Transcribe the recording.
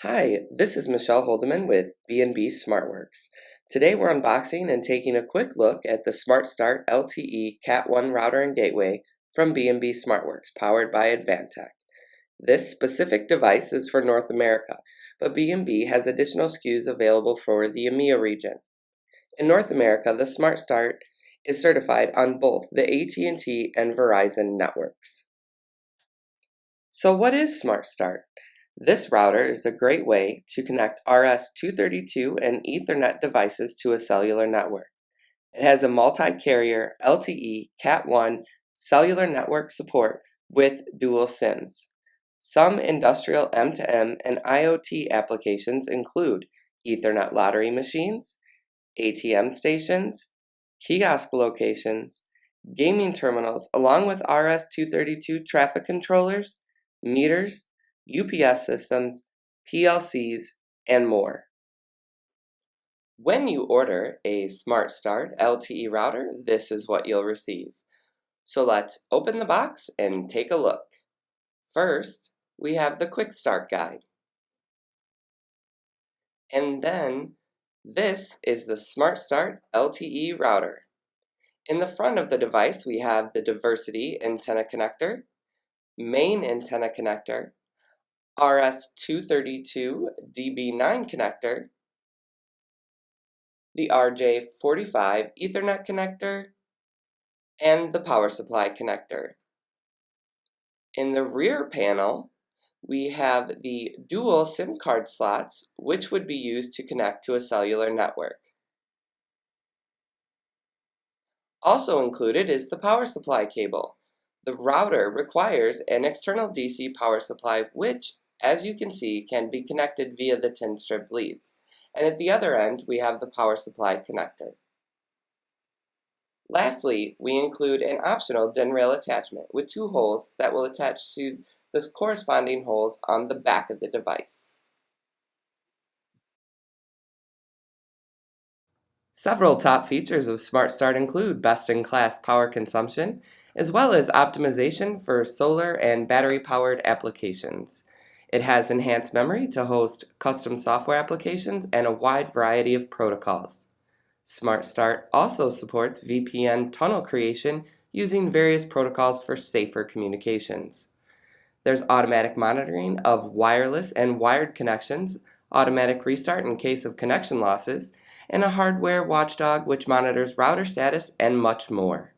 Hi, this is Michelle Holdeman with B&B SmartWorks. Today we're unboxing and taking a quick look at the SmartStart LTE Cat 1 router and gateway from B&B SmartWorks, powered by Advantech. This specific device is for North America, but B&B has additional SKUs available for the EMEA region. In North America, the SmartStart is certified on both the AT&T and Verizon networks. So what is SmartStart? This router is a great way to connect RS-232 and Ethernet devices to a cellular network. It has a multi-carrier LTE Cat 1 cellular network support with dual SIMs. Some industrial M2M and IoT applications include Ethernet lottery machines, ATM stations, kiosk locations, gaming terminals, along with RS-232 traffic controllers, meters, UPS systems, PLCs, and more. When you order a SmartStart LTE router, this is what you'll receive. So let's open the box and take a look. First, we have the Quick Start Guide. And then, this is the SmartStart LTE router. In the front of the device, we have the Diversity antenna connector, main antenna connector, RS-232 DB9 connector, the RJ45 Ethernet connector, and the power supply connector. In the rear panel, we have the dual SIM card slots, which would be used to connect to a cellular network. Also included is the power supply cable. The router requires an external DC power supply, which, as you can see, can be connected via the tin strip leads. And at the other end, we have the power supply connector. Lastly, we include an optional DIN rail attachment with two holes that will attach to the corresponding holes on the back of the device. Several top features of SmartStart include best-in-class power consumption, as well as optimization for solar and battery-powered applications. It has enhanced memory to host custom software applications and a wide variety of protocols. SmartStart also supports VPN tunnel creation using various protocols for safer communications. There's automatic monitoring of wireless and wired connections, automatic restart in case of connection losses, and a hardware watchdog which monitors router status and much more.